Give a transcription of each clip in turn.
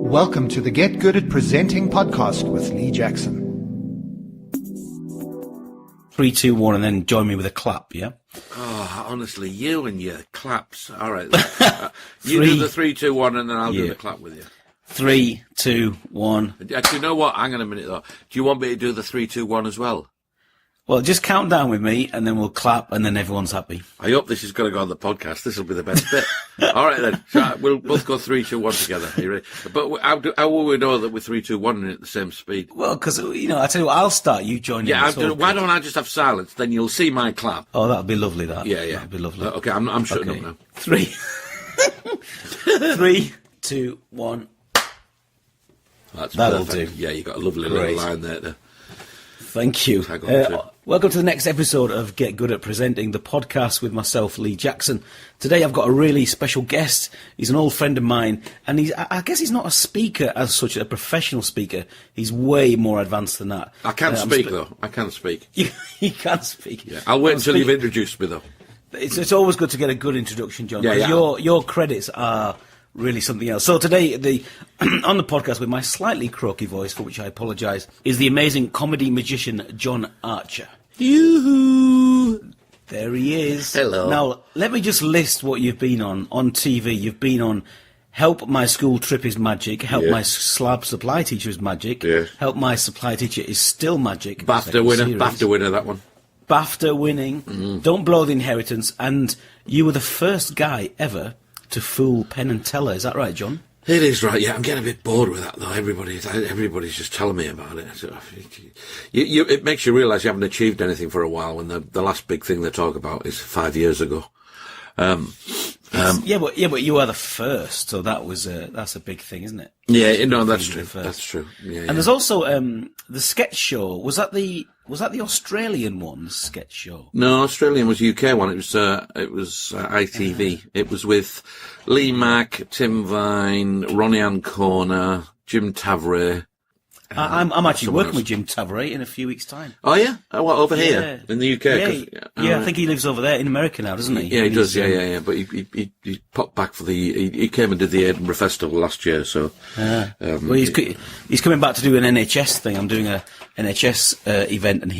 Welcome to the Get Good at Presenting podcast with Lee Jackson. 3, 2, 1, and then join me with a clap, yeah? Oh, honestly, you and your claps. All right. You do the 3, 2, 1, and then I'll do the clap with you. 3, 2, 1. Actually, you know what? Hang on a minute, though. Do you want me to do the 3, 2, 1 as well? Well, just count down with me, and then we'll clap, and then everyone's happy. I hope this is going to go on the podcast. This will be the best bit. All right, then. So we'll both go 3, 2, 1 together. Are you ready? But how will we know that we're 3, 2, 1 at the same speed? Well, because, I tell you what, I'll start, you join in. Yeah, why don't I just have silence? Then you'll see my clap. Oh, that'll be lovely, that. Yeah. That'll be lovely. Okay, I'm shutting up now. 3, 2, 1. That'll perfect. do. Yeah, you got a lovely little line there. Thank you. Welcome to the next episode of Get Good at Presenting, the podcast with myself, Lee Jackson. Today I've got a really special guest. He's an old friend of mine, and I guess he's not a speaker as such, a professional speaker. He's way more advanced than that. I can speak, though. I can speak. You can speak. Yeah. I'll wait until you've introduced me, though. It's always good to get a good introduction, John. Yeah. Your credits are really something else. So today, on the podcast with my slightly croaky voice, for which I apologise, is the amazing comedy magician John Archer. Yoo-hoo! There he is. Hello. Now, let me just list what you've been on TV. You've been on Help My School Trip is Magic, Help My Slab Supply Teacher is Magic, Help My Supply Teacher is Still Magic. BAFTA winner, that one. BAFTA winning, Don't Blow the Inheritance, and you were the first guy ever to fool Penn and Teller. Is that right, John? It is right, yeah. I'm getting a bit bored with that, though. Everybody's just telling me about it. So, it makes you realise you haven't achieved anything for a while, when the last big thing they talk about is 5 years ago. But you are the first, so that's a big thing, isn't it? Yeah, no, that's true. That's true. Yeah, and there's also the sketch show. Was that the Australian one? The sketch show? No, Australian was UK one. It was ITV. It was with Lee Mack, Tim Vine, Ronnie Ancona, Jim Tavray. I'm actually working with Jim Tavray in a few weeks' time. Oh, yeah? What, over here? In the UK? Yeah, I think he lives over there in America now, doesn't he? Yeah, he does, yeah. But he popped back for he came and did the Edinburgh Festival last year, so... well, he's coming back to do an NHS thing. I'm doing a NHS event, and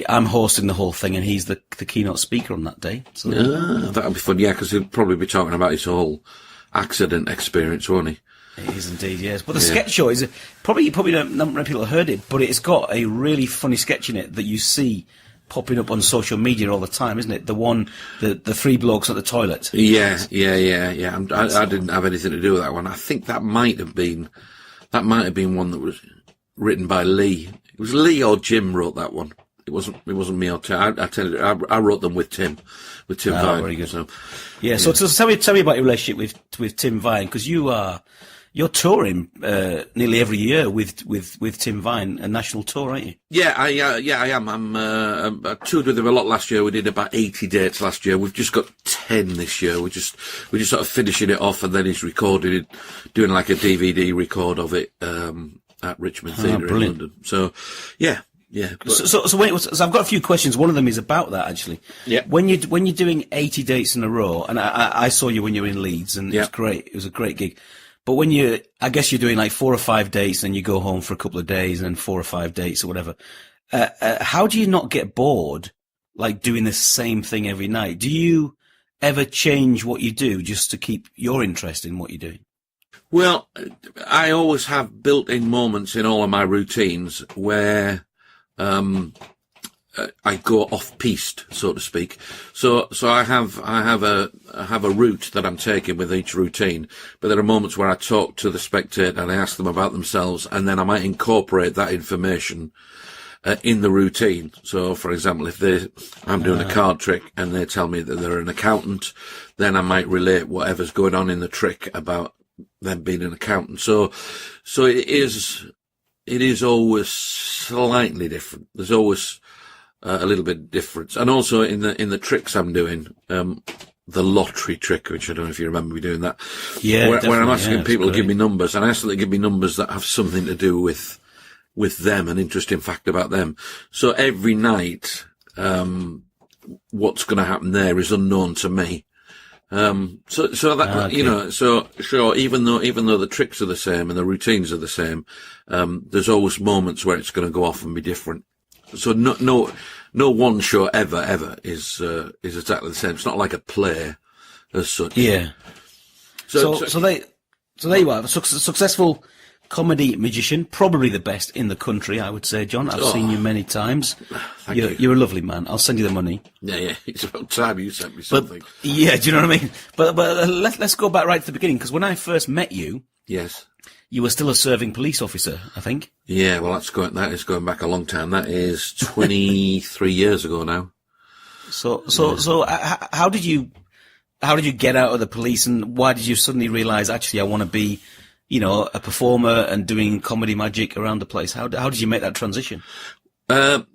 I'm hosting the whole thing, and he's the keynote speaker on that day. So that'll be fun, yeah, because he'll probably be talking about his whole accident experience, won't he? It is indeed, yes. But the sketch show is probably not many people have heard it, but it's got a really funny sketch in it that you see popping up on social media all the time, isn't it? The one, the three blokes at the toilet. Yeah. I didn't have anything to do with that one. I think that might have been one that was written by Lee. It was Lee or Jim wrote that one. It wasn't me or Tim. I wrote them with Tim Vine. Very good. So tell me about your relationship with Tim Vine, because you're touring nearly every year with Tim Vine, a national tour, aren't you? Yeah, I am. I toured with him a lot last year. We did about 80 dates last year. We've just got 10 this year. We're just sort of finishing it off, and then he's recorded it, doing like a DVD record of it at Richmond Theatre in London. So, yeah. So I've got a few questions. One of them is about that, actually. Yeah. When you're doing 80 dates in a row, and I saw you when you were in Leeds, and it was great. It was a great gig. But I guess you're doing like 4 or 5 dates, and you go home for a couple of days, and 4 or 5 dates or whatever. How do you not get bored, like doing the same thing every night? Do you ever change what you do just to keep your interest in what you're doing? Well, I always have built-in moments in all of my routines where I go off-piste, so to speak. So I have a route that I'm taking with each routine, but there are moments where I talk to the spectator and I ask them about themselves, and then I might incorporate that information in the routine. So, for example, if I'm doing a card trick and they tell me that they're an accountant, then I might relate whatever's going on in the trick about them being an accountant. So it is always slightly different. There's always a little bit of difference. And also in the tricks I'm doing, the lottery trick, which I don't know if you remember me doing that. Yeah, where I'm asking people to give me numbers, and I ask them to give me numbers that have something to do with them, an interesting fact about them. So every night, what's going to happen there is unknown to me. So that, you know, so sure, even though the tricks are the same and the routines are the same, there's always moments where it's going to go off and be different. So no one show ever is exactly the same. It's not like a play as such. Yeah. So there you are, a successful comedy magician, probably the best in the country, I would say, John. I've seen you many times. Thank you. You're a lovely man. I'll send you the money. Yeah. It's about time you sent me something. Yeah, do you know what I mean? But let's go back right to the beginning, because when I first met you, yes, you were still a serving police officer, I think. Yeah, well, that is going back a long time. That is 23 years ago now. So how did you get out of the police, and why did you suddenly realise, actually, I want to be, you know, a performer and doing comedy magic around the place? How did you make that transition? To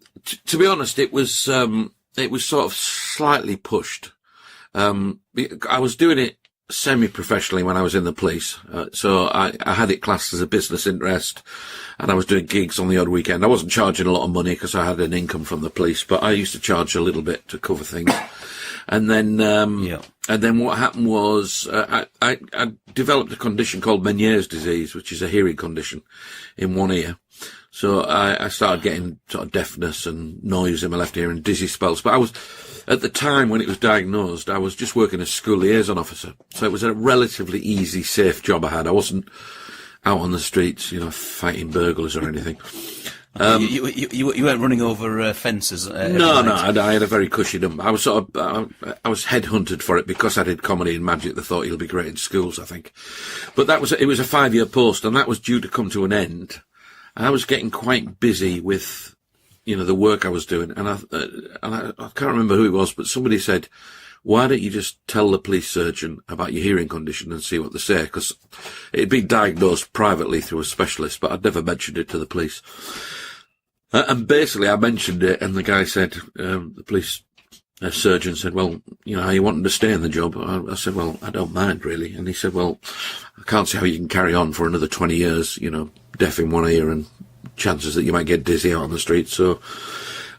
be honest, it was sort of slightly pushed. I was doing it semi-professionally when I was in the police. So I had it classed as a business interest, and I was doing gigs on the odd weekend. I wasn't charging a lot of money because I had an income from the police, but I used to charge a little bit to cover things. And then what happened was, I developed a condition called Meniere's disease, which is a hearing condition in one ear. So I started getting sort of deafness and noise in my left ear and dizzy spells. But at the time when it was diagnosed, I was just working as school liaison officer. So it was a relatively easy, safe job I had. I wasn't out on the streets, you know, fighting burglars or anything. You weren't running over fences. No, I had a very cushy number. I was headhunted for it because I did comedy and magic. They thought he'll be great in schools, I think. But it was a 5-year post, and that was due to come to an end. I was getting quite busy with, you know, the work I was doing, and I can't remember who it was, but somebody said, "Why don't you just tell the police surgeon about your hearing condition and see what they say?" Because it had been diagnosed privately through a specialist, but I'd never mentioned it to the police. And basically, I mentioned it, and the guy said, the police surgeon said, "Well, you know, are you wanting to stay in the job?" I said, "Well, I don't mind really." And he said, "Well, I can't see how you can carry on for another 20 years, you know, deaf in one ear and chances that you might get dizzy out on the street." So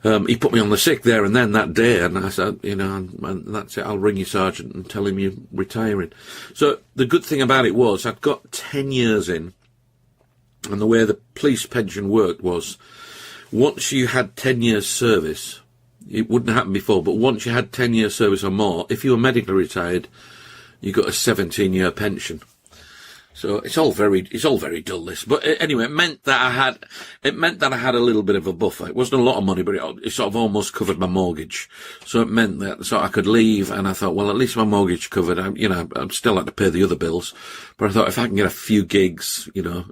he put me on the sick there and then that day, and I said, you know, and that's it. I'll ring your sergeant and tell him you're retiring. So the good thing about it was I'd got 10 years in, and the way the police pension worked was, once you had 10 years service, it wouldn't happen before, but once you had 10 years service or more, if you were medically retired, you got a 17-year pension. So it's all very dull, this. But anyway, it meant that I had a little bit of a buffer. It wasn't a lot of money, but it sort of almost covered my mortgage. So it meant that I could leave, and I thought, well, at least my mortgage covered. I'd still have to pay the other bills, but I thought if I can get a few gigs, you know,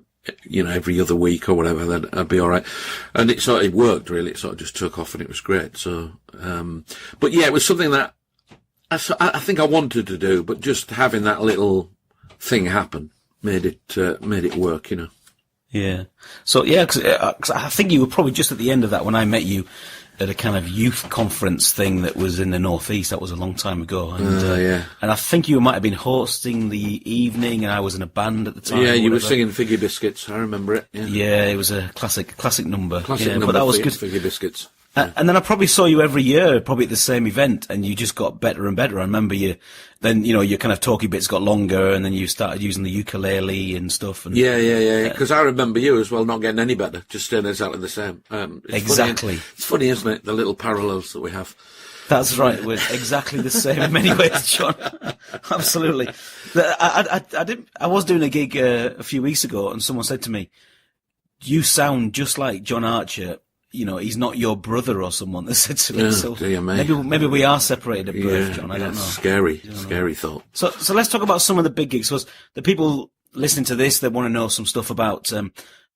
every other week or whatever, then I'd be all right. And it worked really. It sort of just took off, and it was great. So, but yeah, it was something that I think I wanted to do, but just having that little thing happen made it work, you know. Yeah. So yeah, cause I think you were probably just at the end of that when I met you at a kind of youth conference thing that was in the Northeast. That was a long time ago. And, yeah. And I think you might have been hosting the evening, and I was in a band at the time. Yeah, you were singing Figgy Biscuits. I remember it. Yeah, it was a classic number. Classic number, but that was good. Figgy Biscuits. And then I probably saw you every year, probably at the same event, and you just got better and better. I remember your kind of talky bits got longer, and then you started using the ukulele and stuff. And, yeah. Because I remember you as well not getting any better, just staying exactly the same. Exactly. It's funny, isn't it? The little parallels that we have. That's right. We're exactly the same in many ways, John. Absolutely. I was doing a gig a few weeks ago, and someone said to me, "You sound just like John Archer. You know, he's not your brother," or someone that said to me. Oh, so dear me. maybe we are separated at birth, John. I don't know. Scary thought. So let's talk about some of the big gigs. Because the people listening to this, they want to know some stuff about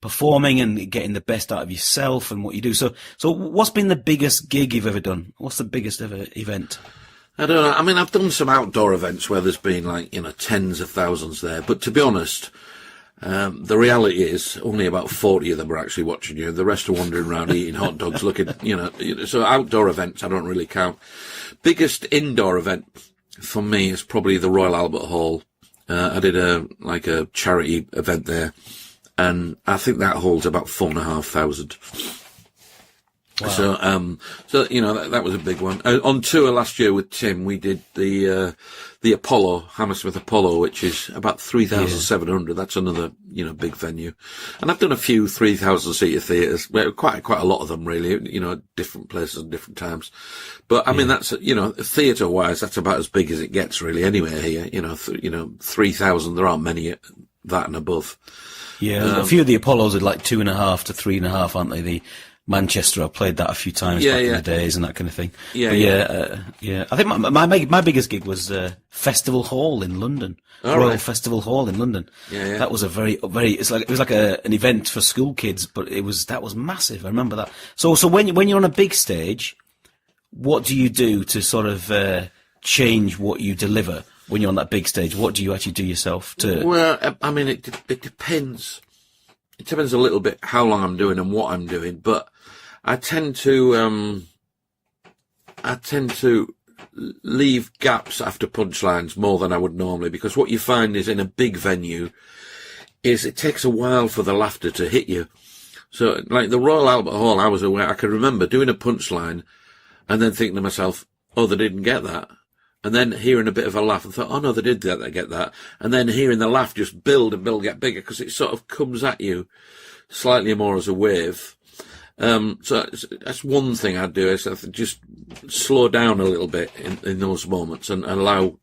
performing and getting the best out of yourself and what you do. So what's been the biggest gig you've ever done? What's the biggest ever event? I don't know. I mean, I've done some outdoor events where there's been tens of thousands there. But to be honest, the reality is only about 40 of them are actually watching you. The rest are wandering around eating hot dogs, looking, so outdoor events I don't really count. Biggest indoor event for me is probably the Royal Albert Hall. I did a charity event there, and I think that holds about 4,500. Wow. So that was a big one. On tour last year with Tim, we did the Apollo, Hammersmith Apollo, which is about 3,700. That's another, big venue. And I've done a few 3,000 seater theatres, quite a lot of them really, different places and different times. But I mean, that's, theatre wise, that's about as big as it gets really anywhere here. 3,000, there aren't many that and above. Yeah, a few of the Apollos are like 2.5 to 3.5, aren't they? The Manchester, I've played that a few times back in the days and that kind of thing. Yeah. I think my biggest gig was Festival Hall in London. Royal Festival Hall in London. Yeah. That was a it was like an event for school kids, but that was massive. I remember that. So when you're on a big stage, what do you do to sort of change what you deliver when you're on that big stage? What do you actually do yourself to? Well, I mean, it depends. It depends a little bit how long I'm doing and what I'm doing, but I tend to leave gaps after punchlines more than I would normally, because what you find is in a big venue is it takes a while for the laughter to hit you. So like the Royal Albert Hall, I could remember doing a punchline and then thinking to myself, oh, they didn't get that. And then hearing a bit of a laugh and thought, oh no, they did that, they get that. And then hearing the laugh just build and build, get bigger, because it sort of comes at you slightly more as a wave. So that's one thing I'd do, is just slow down a little bit in those moments and allow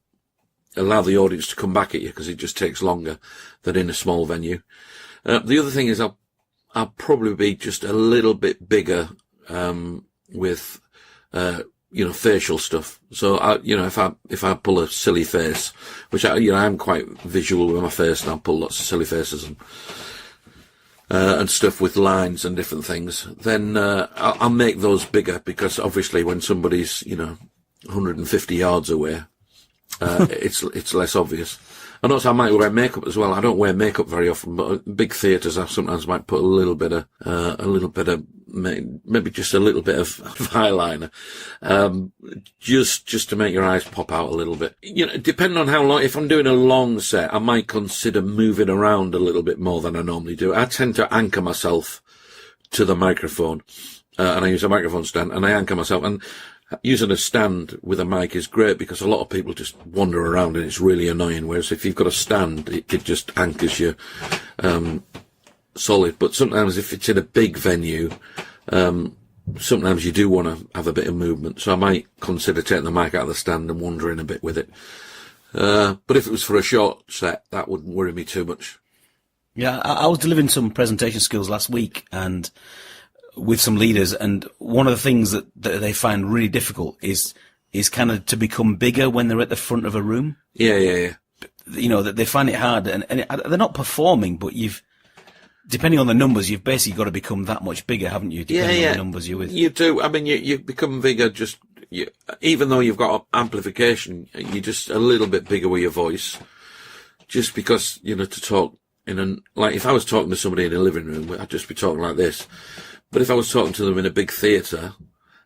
the audience to come back at you, because it just takes longer than in a small venue. The other thing is I'll probably be just a little bit bigger, with, facial stuff. So if I pull a silly face, which I'm quite visual with my face, and I'll pull lots of silly faces and stuff with lines and different things, then I'll make those bigger, because obviously when somebody's 150 yards away, it's less obvious. And also I might wear makeup as well. I don't wear makeup very often, but big theatres I sometimes might put a little bit of maybe just a little bit of eyeliner, just to make your eyes pop out a little bit. Depending on how long, if I'm doing a long set, I might consider moving around a little bit more than I normally do. I tend to anchor myself to the microphone, and I use a microphone stand, and I anchor myself, and using a stand with a mic is great, because a lot of people just wander around and it's really annoying. Whereas if you've got a stand, it just anchors you solid. But sometimes if it's in a big venue, sometimes you do want to have a bit of movement. So I might consider taking the mic out of the stand and wandering a bit with it. But if it was for a short set, that wouldn't worry me too much. Yeah, I was delivering some presentation skills last week and with some leaders, and one of the things that they find really difficult is kind of to become bigger when they're at the front of a room. Yeah. That they find it hard, and they're not performing, but depending on the numbers, you've basically got to become that much bigger, haven't you? Depending on the numbers you're with. You do. I mean, you become bigger even though you've got amplification, you're just a little bit bigger with your voice, just because, to talk like if I was talking to somebody in a living room, I'd just be talking like this. But if I was talking to them in a big theatre,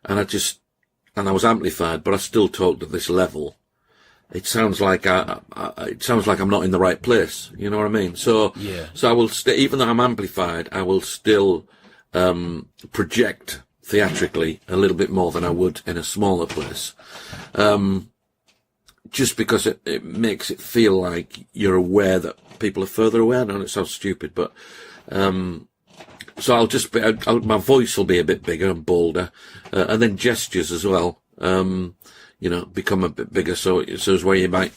and I was amplified, but I still talked at this level, it sounds like I'm not in the right place. You know what I mean? So I will even though I'm amplified, I will still project theatrically a little bit more than I would in a smaller place, just because it makes it feel like you're aware that people are further away. I know it sounds stupid, but so my voice will be a bit bigger and bolder, and then gestures as well, become a bit bigger. So as where you might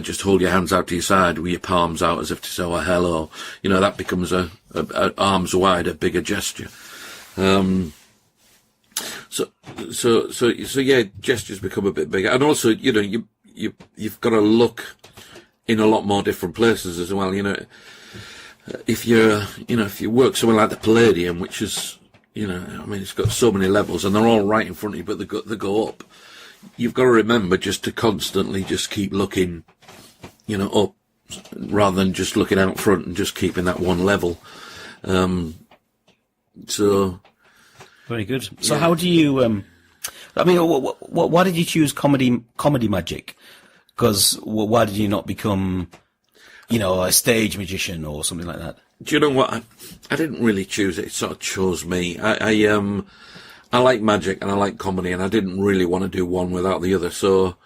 just hold your hands out to your side with your palms out as if to say, oh, hello. That becomes a arms wide, a bigger gesture. So yeah, gestures become a bit bigger. And also, you've got to look in a lot more different places as well, If you work somewhere like the Palladium, which is, it's got so many levels and they're all right in front of you, but they go up. You've got to remember just to constantly just keep looking, up, rather than just looking out front and just keeping that one level. So. Very good. So how do you, why did you choose comedy magic? Because why did you not become, a stage magician or something like that? Do you know what? I didn't really choose it. It sort of chose me. I like magic and I like comedy, and I didn't really want to do one without the other. So,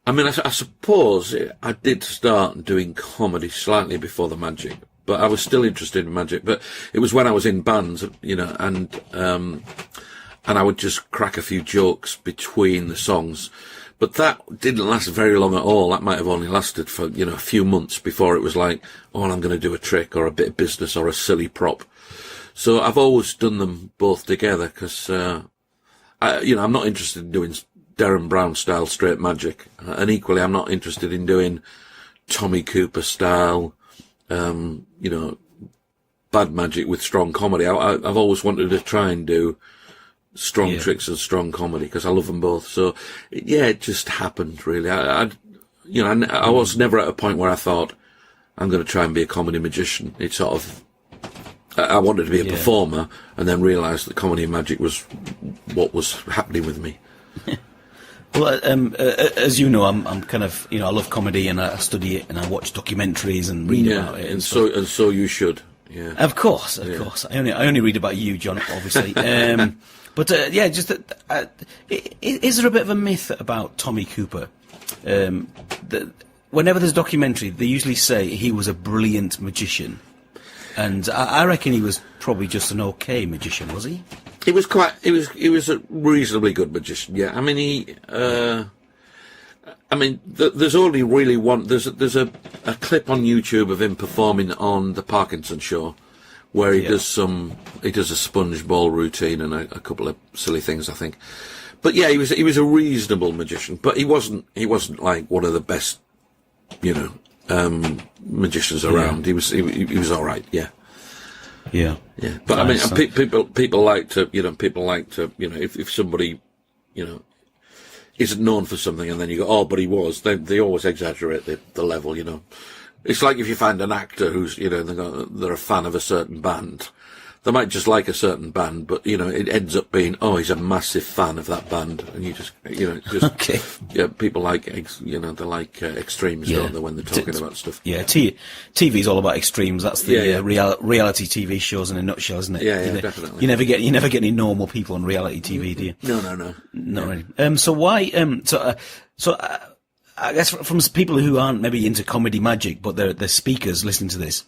I mean, I suppose I did start doing comedy slightly before the magic, but I was still interested in magic. But it was when I was in bands, you know, and I would just crack a few jokes between the songs. But that didn't last very long at all. That might have only lasted for, you know, a few months before it was like, oh, I'm going to do a trick or a bit of business or a silly prop. So I've always done them both together because, I'm not interested in doing Darren Brown style straight magic. And equally, I'm not interested in doing Tommy Cooper style, bad magic with strong comedy. I've always wanted to try and do strong tricks and strong comedy because I love them both. So, it just happened really. I was never at a point where I thought I'm going to try and be a comedy magician. It's sort of, I wanted to be a performer and then realised that comedy and magic was what was happening with me. Well, as you know, I'm kind of, I love comedy and I study it and I watch documentaries and read about it. And so you should. Yeah. Of course. I only read about you, John, obviously. But is there a bit of a myth about Tommy Cooper? Whenever there's a documentary, they usually say he was a brilliant magician. And I reckon he was probably just an okay magician, was he? He was a reasonably good magician. Yeah, I mean there's only really one. There's a clip on YouTube of him performing on the Parkinson show, where he does a sponge ball routine and a couple of silly things, I think. But yeah, he was a reasonable magician, but he wasn't like one of the best, magicians around. He was all right. Yeah. Yeah. Yeah. But I mean, people like to, if somebody, isn't known for something and then you go, oh, but he was, they always exaggerate the level, It's like if you find an actor who's, they're a fan of a certain band. They might just like a certain band, but, it ends up being, oh, he's a massive fan of that band. And you just, okay. Yeah, people like, they like extremes, don't they, when they're talking about stuff. Yeah, TV's all about extremes. That's the reality TV shows in a nutshell, isn't it? Yeah, definitely. You never get any normal people on reality TV, do you? No. Not really. So why, I guess from people who aren't maybe into comedy magic, but they're speakers listening to this,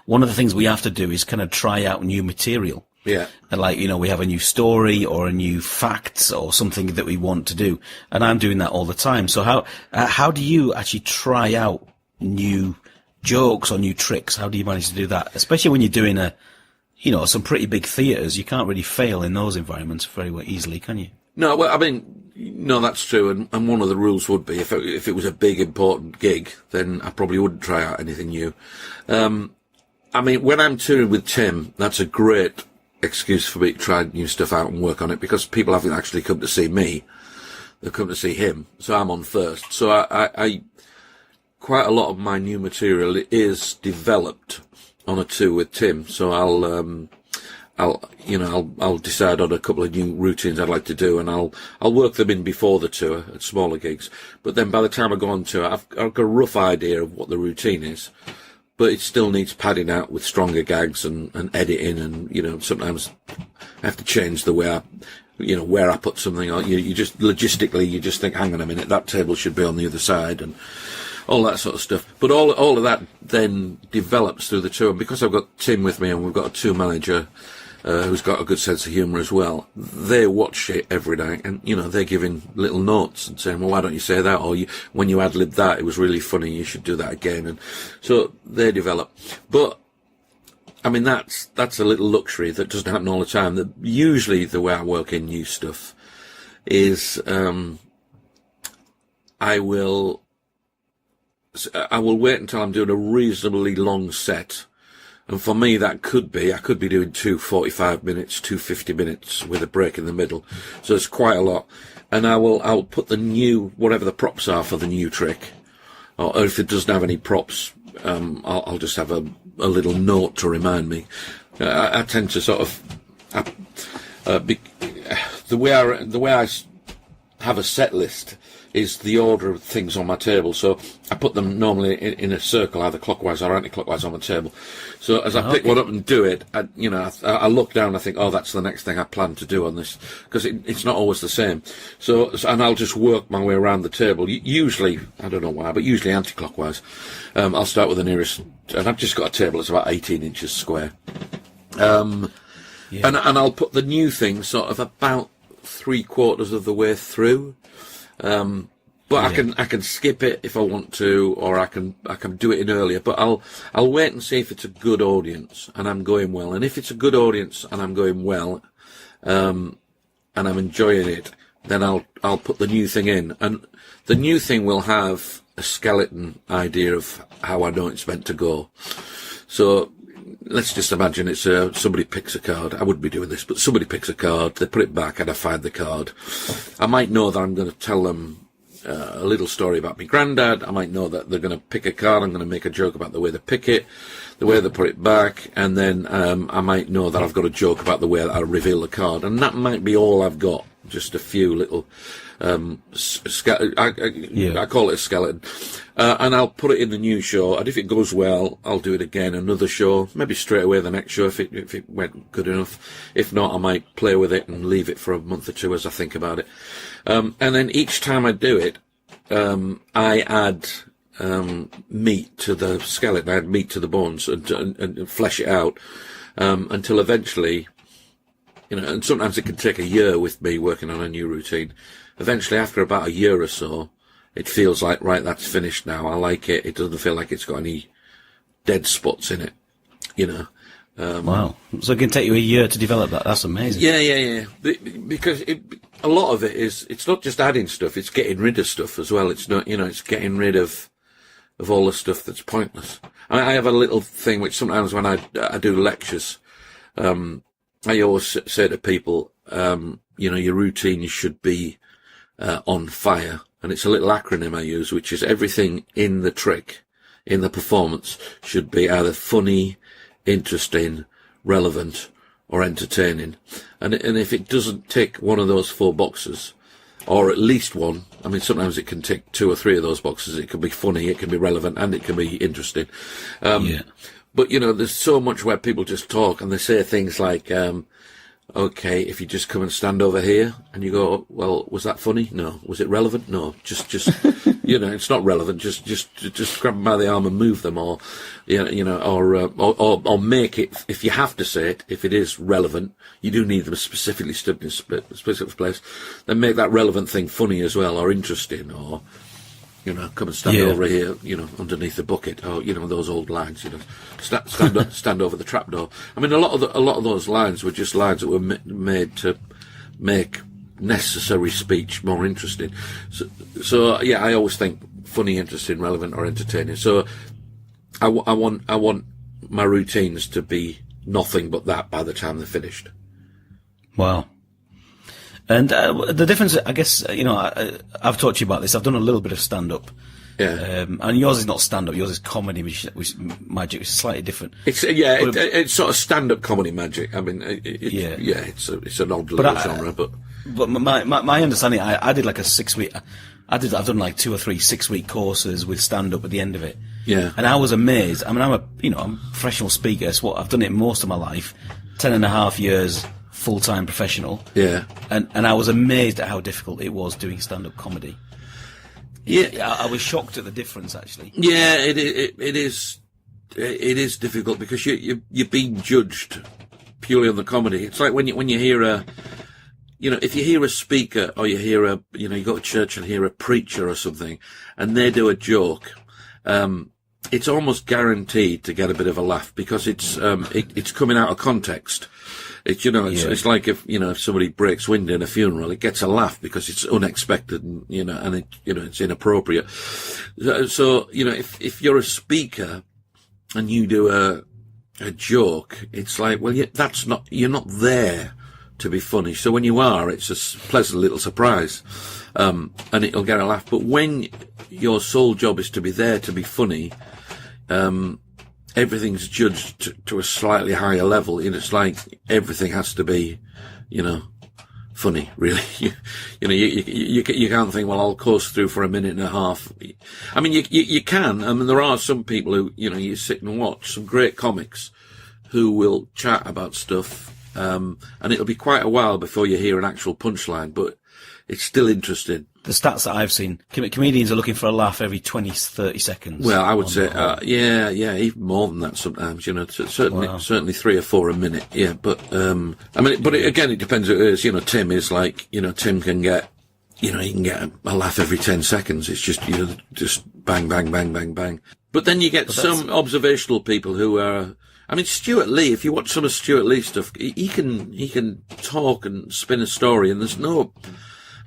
one of the things we have to do is kind of try out new material. Yeah. And we have a new story or a new fact or something that we want to do. And I'm doing that all the time. So how do you actually try out new jokes or new tricks? How do you manage to do that? Especially when you're doing some pretty big theatres, you can't really fail in those environments very easily, can you? No, well, I mean, no, that's true. And one of the rules would be if it was a big, important gig, then I probably wouldn't try out anything new. I mean, when I'm touring with Tim, that's a great excuse for me to try new stuff out and work on it because people haven't actually come to see me. They've come to see him. So I'm on first. So I quite a lot of my new material is developed on a tour with Tim. So I'll decide on a couple of new routines I'd like to do, and I'll work them in before the tour at smaller gigs. But then by the time I go on tour, I've got a rough idea of what the routine is, but it still needs padding out with stronger gags and editing, and sometimes I have to change the way where I put something on. You just logistically, you just think, hang on a minute, that table should be on the other side, and all that sort of stuff. But all of that then develops through the tour, and because I've got Tim with me and we've got a tour manager who's got a good sense of humour as well, they watch it every night, and they're giving little notes and saying, well, why don't you say that, or when you ad-libbed that, it was really funny, you should do that again. And so they develop. But I mean, that's a little luxury that doesn't happen all the time. Usually the way I work in new stuff is I will wait until I'm doing a reasonably long set. And for me, I could be doing 2 45 minutes, 2 50 minutes with a break in the middle. So it's quite a lot. And I'll put the new, whatever the props are for the new trick. Or if it doesn't have any props, I'll just have a little note to remind me. I tend to sort of, the way I have a set list is the order of things on my table. So I put them normally in a circle, either clockwise or anti-clockwise on the table. So as I pick one up and do it, I look down and I think, oh, that's the next thing I plan to do on this, because it's not always the same. So, and I'll just work my way around the table. Usually, I don't know why, but usually anti-clockwise. I'll start with the nearest, and I've just got a table that's about 18 inches square. And I'll put the new thing sort of about 3/4 of the way through. But I can skip it if I want to, or I can do it in earlier. But I'll wait and see if it's a good audience and I'm going well. And if it's a good audience and I'm going well, and I'm enjoying it, then I'll put the new thing in. And the new thing will have a skeleton idea of how I know it's meant to go. So let's just imagine it's somebody picks a card. I wouldn't be doing this, but somebody picks a card, they put it back, and I find the card. I might know that I'm going to tell them a little story about my granddad. I might know that they're going to pick a card. I'm going to make a joke about the way they pick it, the way they put it back, and then I might know that I've got a joke about the way that I reveal the card. And that might be all I've got, just a few little... I call it a skeleton, and I'll put it in the new show, and if it goes well, I'll do it again, another show, maybe straight away the next show if it went good enough. If not, I might play with it and leave it for a month or two as I think about it. And then each time I do it, I add meat to the skeleton, I add meat to the bones and flesh it out until eventually, and sometimes it can take a year with me working on a new routine. Eventually, after about a year or so, it feels like, right, that's finished now. I like it. It doesn't feel like it's got any dead spots in it, Wow. So it can take you a year to develop that. That's amazing. Yeah. Because a lot of it is, it's not just adding stuff, it's getting rid of stuff as well. It's not, it's getting rid of all the stuff that's pointless. I have a little thing which sometimes when I do lectures, I always say to people, your routine should be on fire, and it's a little acronym I use, which is everything in the trick, in the performance, should be either funny, interesting, relevant, or entertaining. And if it doesn't tick one of those 4 boxes, or at least one, I mean, sometimes it can tick 2 or 3 of those boxes. It can be funny, it can be relevant, and it can be interesting. But there's so much where people just talk and they say things like, okay, if you just come and stand over here, and you go, well, was that funny? No. Was it relevant? No. Just it's not relevant. Just grab them by the arm and move them, or make it, if you have to say it, if it is relevant, you do need them specifically stood in a specific place, then make that relevant thing funny as well, or interesting, or, come and stand over here, underneath the bucket, or, those old lines, stand over the trapdoor. I mean, a lot of those lines were just lines that were made to make necessary speech more interesting. So I always think funny, interesting, relevant, or entertaining. So I want my routines to be nothing but that by the time they're finished. Wow. And the difference, I guess, I've talked to you about this. I've done a little bit of stand-up. Yeah. And yours is not stand-up. Yours is comedy, which magic, which is slightly different. It's sort of stand-up comedy magic. I mean, it's an odd little genre, but my understanding, I did like a 6-week. I've done like 2 or 3 6-week courses with stand-up at the end of it. Yeah. And I was amazed. I mean, I'm a professional speaker. So I've done it most of my life, 10.5 years. Full-time professional. Yeah. And I was amazed at how difficult it was doing stand-up comedy. Yeah. I was shocked at the difference, actually. Yeah, it is difficult because you're being judged purely on the comedy. It's like when you hear if you hear a speaker, or you hear you go to church and hear a preacher or something, and they do a joke, it's almost guaranteed to get a bit of a laugh because it's coming out of context. It's like if somebody breaks wind in a funeral, it gets a laugh because it's unexpected and it's inappropriate. So if you're a speaker and you do a joke, it's like, well, you're not there to be funny. So when you are, it's a pleasant little surprise, and it'll get a laugh. But when your sole job is to be there to be funny, everything's judged to a slightly higher level. It's like everything has to be, funny, really. You can't think, well, I'll course through for a minute and a half. I mean, you can. I mean, there are some people who, you sit and watch some great comics who will chat about stuff, and it'll be quite a while before you hear an actual punchline, but it's still interesting. The stats that I've seen, comedians are looking for a laugh every 20, 30 seconds. Well, I would say, even more than that sometimes, certainly 3 or 4 a minute. Yeah, but, again, it depends who it is. Tim is like, Tim can get, he can get a laugh every 10 seconds. It's just, just bang, bang, bang, bang, bang. But then you get some observational people who are, I mean, Stuart Lee, if you watch some of Stuart Lee stuff, he can talk and spin a story, and there's no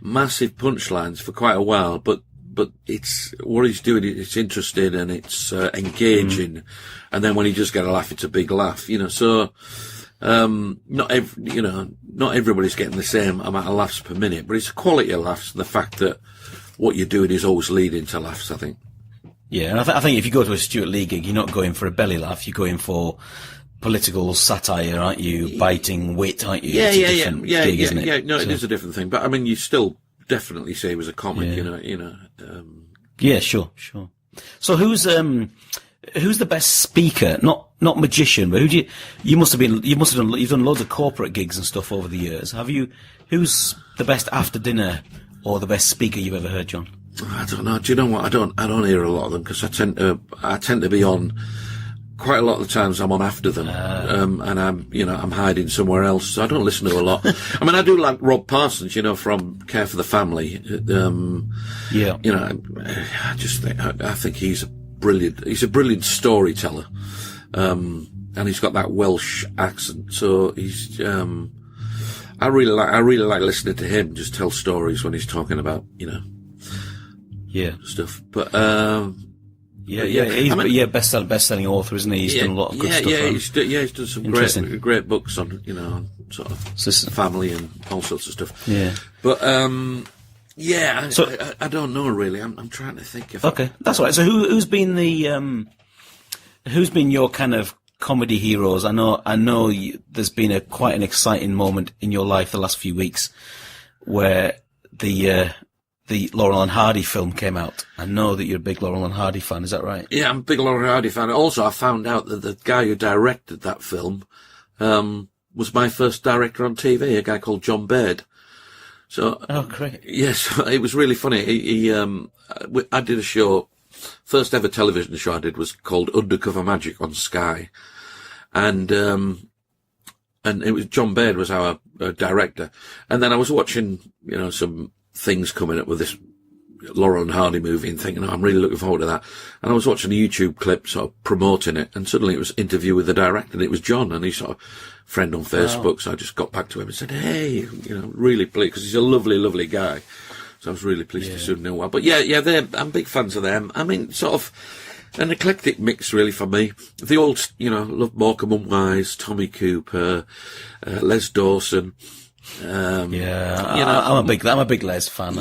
massive punchlines for quite a while, but it's what he's doing. It's interesting and it's engaging, and then when he just get a laugh, it's a big laugh. So not everybody's getting the same amount of laughs per minute, but it's a quality of laughs. And the fact that what you're doing is always leading to laughs, I think. Yeah, and I think if you go to a Stuart Lee gig, you're not going for a belly laugh. You're going for political satire, aren't you? Biting wit, aren't you? Yeah, gig, isn't it? Yeah, no, it is a different thing. But I mean, you still definitely say he was a comic, Yeah, sure. So who's the best speaker? Not magician, but you've done loads of corporate gigs and stuff over the years. Who's the best after dinner or the best speaker you've ever heard, John? I don't know. Do you know what? I don't hear a lot of them because I tend to be on. Quite a lot of the times I'm on after them, and I'm hiding somewhere else, so I don't listen to a lot. I mean, I do like Rob Parsons, from Care for the Family. I think he's a brilliant storyteller, and he's got that Welsh accent, so he's, I really like listening to him just tell stories when he's talking about, stuff, but, He's best-selling author, isn't he? He's done a lot of good stuff. He's done some great books on, sort of family and all sorts of stuff. Yeah. But, I don't know really. I'm trying to think of. Okay, that's all right. So who's been your kind of comedy heroes? I know there's been quite an exciting moment in your life the last few weeks where the Laurel and Hardy film came out. I know that you're a big Laurel and Hardy fan, is that right? Yeah, I'm a big Laurel and Hardy fan. Also, I found out that the guy who directed that film was my first director on TV, a guy called John Baird. So, oh, great. Yes, it was really funny. I did a show, first ever television show I did was called Undercover Magic on Sky. And it was John Baird was our director. And then I was watching, some things coming up with this Laurel and Hardy movie and thinking, I'm really looking forward to that. And I was watching a YouTube clip sort of promoting it, and suddenly it was interview with the director, and it was John, and he's sort of friend on Facebook. Wow. So I just got back to him and said, hey, really pleased, because he's a lovely, lovely guy. So I was really pleased to soon know. But I'm big fans of them. I mean, sort of an eclectic mix really for me. The old, love Morecambe and Wise, Tommy Cooper, Les Dawson. I'm a big Les fan.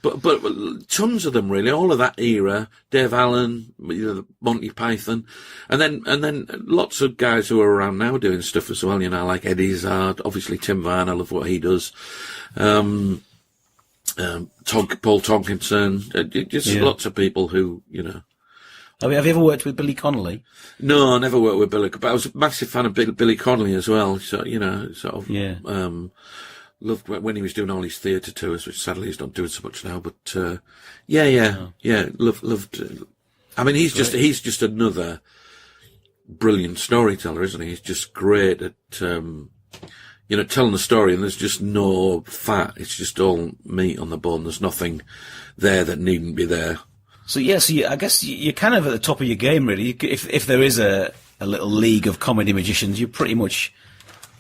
But tons of them really, all of that era. Dave Allen, Monty Python, and then lots of guys who are around now doing stuff as well. Like Eddie Izzard, obviously Tim Vine. I love what he does. Paul Tonkinson, lots of people who Have you ever worked with Billy Connolly? No, I never worked with Billy, but I was a massive fan of Billy Connolly as well. So, loved when he was doing all his theatre tours, which sadly he's not doing so much now, but, loved, I mean, he's just another brilliant storyteller, isn't he? He's just great at, telling the story, and there's just no fat. It's just all meat on the bone. There's nothing there that needn't be there. So I guess you're kind of at the top of your game, really. If there is a little league of comedy magicians, you're pretty much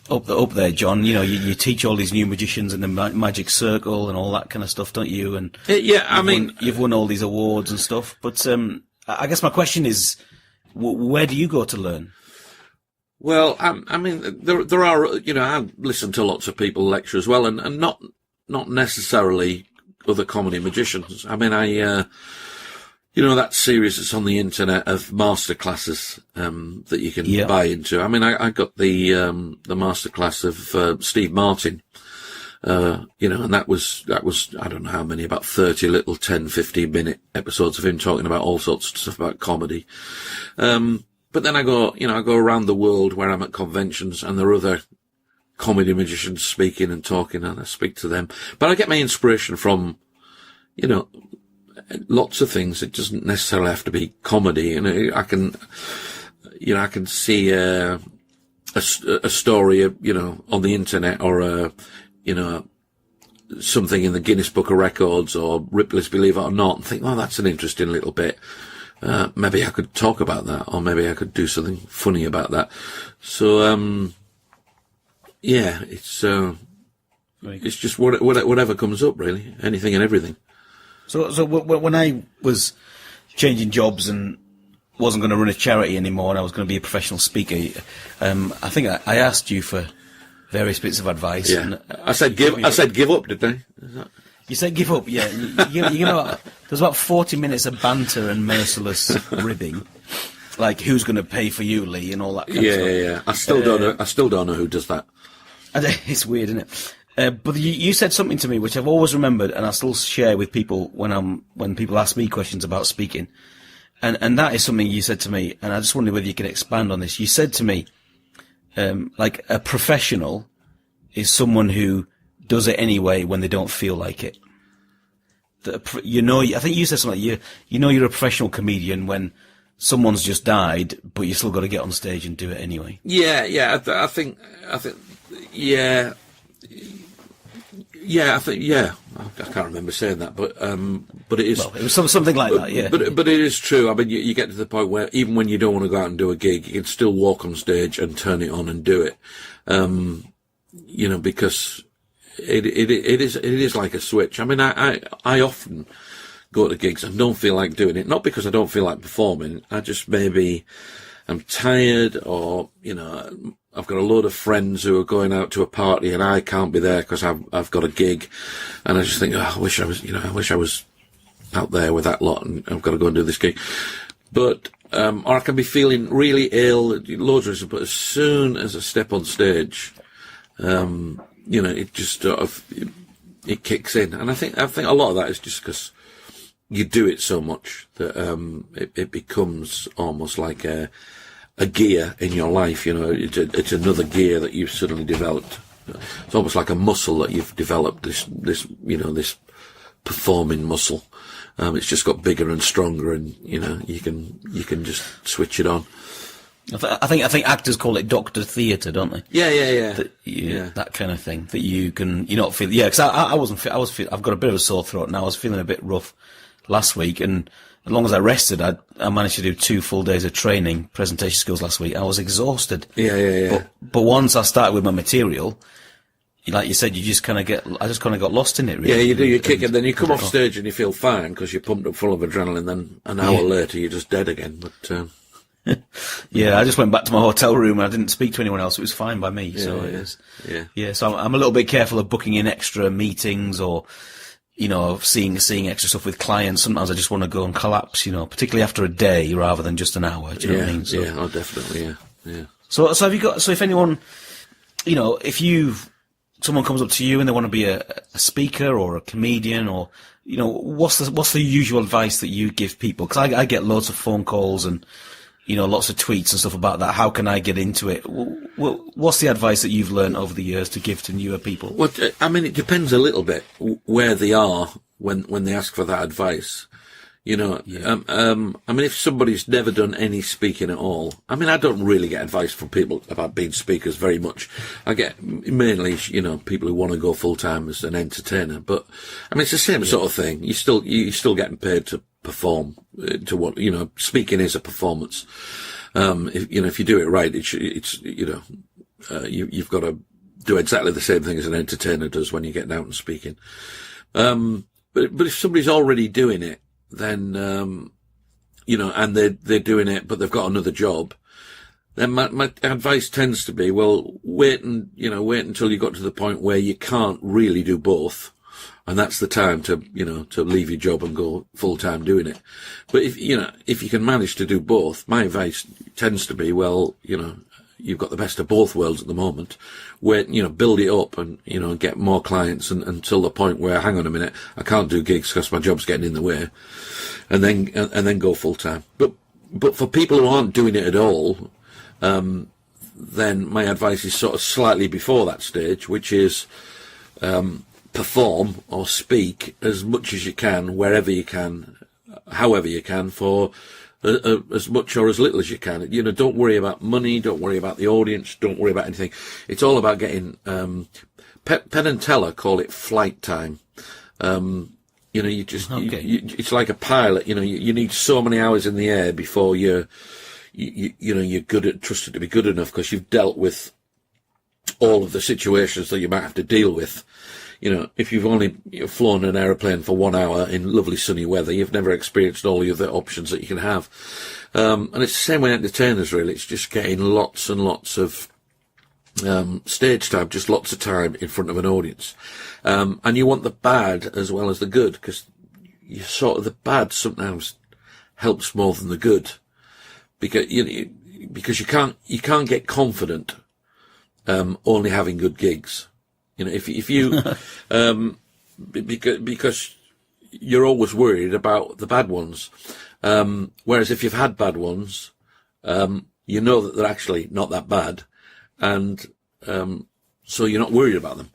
up there, John. You teach all these new magicians in the magic circle and all that kind of stuff, don't you? And you've won all these awards and stuff. But I guess my question is, where do you go to learn? Well, there are. I listen to lots of people lecture as well, and not necessarily other comedy magicians. I mean, You know, that series that's on the internet of masterclasses, that you can buy into. I mean, I got the masterclass of, Steve Martin, you know, and that was, I don't know how many, about 30 little 10, 15 minute episodes of him talking about all sorts of stuff about comedy. But then I go around the world where I'm at conventions and there are other comedy magicians speaking and talking, and I speak to them. But I get my inspiration from, you know, lots of things. It doesn't necessarily have to be comedy. You know, I can see a story, you know, on the internet, or something in the Guinness Book of Records or Ripley's Believe It or Not, and think, oh, that's an interesting little bit. Maybe I could talk about that, or maybe I could do something funny about that. So, yeah, it's just whatever comes up, really. Anything and everything. So when I was changing jobs and wasn't going to run a charity anymore, and I was going to be a professional speaker, I think I asked you for various bits of advice. Yeah. And I said give up, didn't I? You said give up, yeah. You know, there's about 40 minutes of banter and merciless ribbing, like who's going to pay for you, Lee, and all that kind of stuff. Yeah. I still don't know who does that. It's weird, isn't it? But you said something to me which I've always remembered, and I still share with people when people ask me questions about speaking, and that is something you said to me, and I just wonder whether you can expand on this. You said to me, like, a professional is someone who does it anyway when they don't feel like it. You know, I think you said something like, you know you're a professional comedian when someone's just died, but you still got to get on stage and do it anyway. Yeah. I think. Yeah. I can't remember saying that, but it is. Well, it was something like that, yeah. But it is true. I mean, you get to the point where even when you don't want to go out and do a gig, you can still walk on stage and turn it on and do it. You know, because it is like a switch. I mean, I often go to gigs and don't feel like doing it, not because I don't feel like performing. I just maybe I'm tired, or, you know, I've got a load of friends who are going out to a party and I can't be there because I've got a gig, and I just think, oh, I wish I was out there with that lot, and I've got to go and do this gig. But or I can be feeling really ill, loads of reasons, but as soon as I step on stage, you know, it just sort of it kicks in, and I think a lot of that is just because you do it so much that it becomes almost like a gear in your life. You know, it's another gear that you've suddenly developed. It's almost like a muscle that you've developed. This you know, this performing muscle. It's just got bigger and stronger, and you know, you can just switch it on. I think actors call it doctor theatre, don't they? Yeah. That kind of thing that you not feel. Yeah, because I wasn't fit. I've got a bit of a sore throat now. I was feeling a bit rough last week, and as long as I rested, I managed to do 2 full days of training, presentation skills last week. I was exhausted. Yeah. But once I started with my material, like you said, I just kind of got lost in it, really. Yeah, you do. You kick it, then you come off stage and you feel fine because you're pumped up full of adrenaline. Then an hour later, you're just dead again. But yeah, I just went back to my hotel room and I didn't speak to anyone else. It was fine by me. So I'm a little bit careful of booking in extra meetings, or, you know, seeing extra stuff with clients. Sometimes I just want to go and collapse, you know, particularly after a day rather than just an hour. Do you know what I mean? So, definitely. Yeah. So have you got? So if anyone, you know, someone comes up to you and they want to be a speaker or a comedian, or, you know, what's the usual advice that you give people? Because I get loads of phone calls and, you know, lots of tweets and stuff about that. How can I get into it? What's the advice that you've learned over the years to give to newer people? Well, I mean, it depends a little bit where they are when they ask for that advice. You know, I mean, if somebody's never done any speaking at all, I mean, I don't really get advice from people about being speakers very much. I get mainly, you know, people who want to go full time as an entertainer. But I mean, it's the same sort of thing. You're still getting paid to perform. To what, you know, speaking is a performance. If you do it right, it's you know, you've got to do exactly the same thing as an entertainer does when you're getting out and speaking. But if somebody's already doing it, then, you know, and they're doing it, but they've got another job, then my advice tends to be, well, wait until you got to the point where you can't really do both, And that's the time to leave your job and go full time doing it. But if you can manage to do both, my advice tends to be, well, you've got the best of both worlds at the moment, where, build it up and, get more clients until the point where, hang on a minute, I can't do gigs because my job's getting in the way, and then go full time. But for people who aren't doing it at all, then my advice is sort of slightly before that stage, which is, perform or speak as much as you can, wherever you can, however you can, for as much or as little as you can. Don't worry about money, don't worry about the audience, don't worry about anything. It's all about getting, Penn and Teller call it flight time. It's like a pilot, you need so many hours in the air trusted to be good enough, because you've dealt with all of the situations that you might have to deal with. If you've only flown an aeroplane for 1 hour in lovely sunny weather, you've never experienced all the other options that you can have. And it's the same with entertainers, really. It's just getting lots and lots of stage time, just lots of time in front of an audience. And you want the bad as well as the good, because the bad sometimes helps more than the good, because you can't get confident only having good gigs. If you because you're always worried about the bad ones, whereas if you've had bad ones, you know that they're actually not that bad, and so you're not worried about them.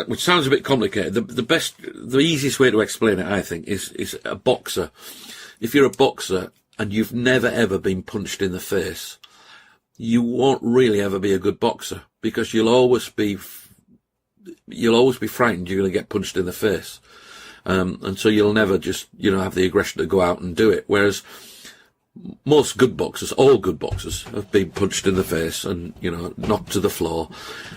Which sounds a bit complicated. The easiest way to explain it, I think, is a boxer. If you're a boxer and you've never ever been punched in the face, you won't really ever be a good boxer, because you'll always be frightened you're going to get punched in the face. And so you'll never just, have the aggression to go out and do it. Whereas most good boxers, all good boxers, have been punched in the face and, knocked to the floor,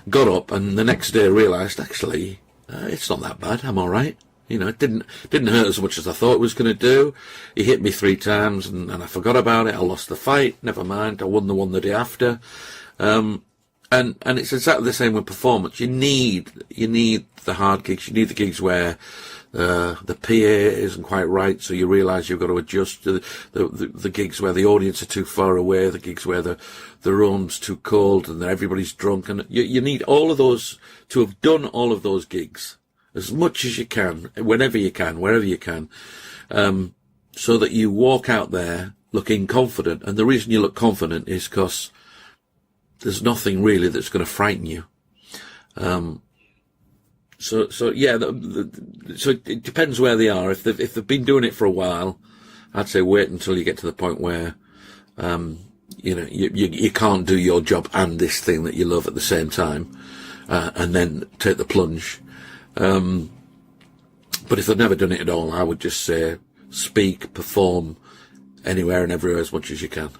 got up, and the next day realised, actually, it's not that bad, I'm all right. It didn't hurt as much as I thought it was going to do. He hit me 3 times and I forgot about it. I lost the fight. Never mind. I won the one the day after. And it's exactly the same with performance. You need the hard gigs. You need the gigs where the PA isn't quite right, so you realise you've got to adjust. The gigs where the audience are too far away, the gigs where the room's too cold and everybody's drunk, and you need all of those to have done all of those gigs as much as you can, whenever you can, wherever you can, so that you walk out there looking confident. And the reason you look confident is because there's nothing really that's going to frighten you. So it depends where they are. If they've been doing it for a while, I'd say wait until you get to the point where, you can't do your job and this thing that you love at the same time, and then take the plunge. But if they've never done it at all, I would just say speak, perform anywhere and everywhere as much as you can.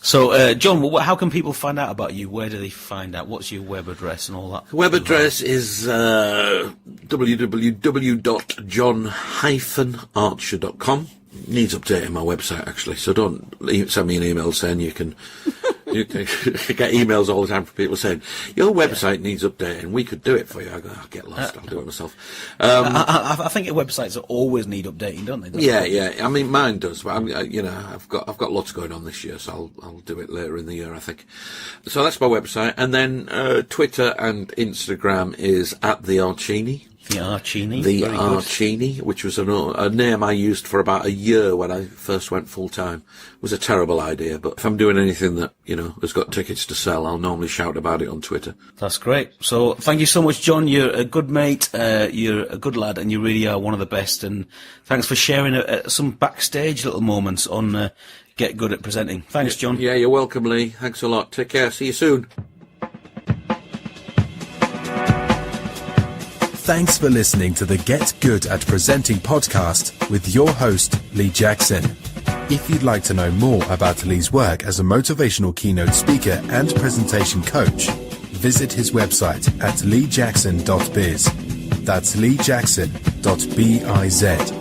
So, John, how can people find out about you? Where do they find out? What's your web address and all that? Web address is www.john-archer.com. Needs updating my website, actually, so don't send me an email saying you can get emails all the time from people saying, your website needs updating, we could do it for you. I go, I'll get lost, I'll do it myself. I think your websites always need updating, don't they? Yeah. I mean, mine does, but I've got lots going on this year, so I'll do it later in the year, I think. So that's my website, and then Twitter and Instagram is @theArchini. The Archini. The Archini, which was a name I used for about a year when I first went full time. It was a terrible idea, but if I'm doing anything that, has got tickets to sell, I'll normally shout about it on Twitter. That's great. So thank you so much, John. You're a good mate, you're a good lad, and you really are one of the best. And thanks for sharing some backstage little moments on Get Good at Presenting. Thanks, John. Yeah, you're welcome, Lee. Thanks a lot. Take care. See you soon. Thanks for listening to the Get Good at Presenting podcast with your host, Lee Jackson. If you'd like to know more about Lee's work as a motivational keynote speaker and presentation coach, visit his website at leejackson.biz. That's leejackson.biz.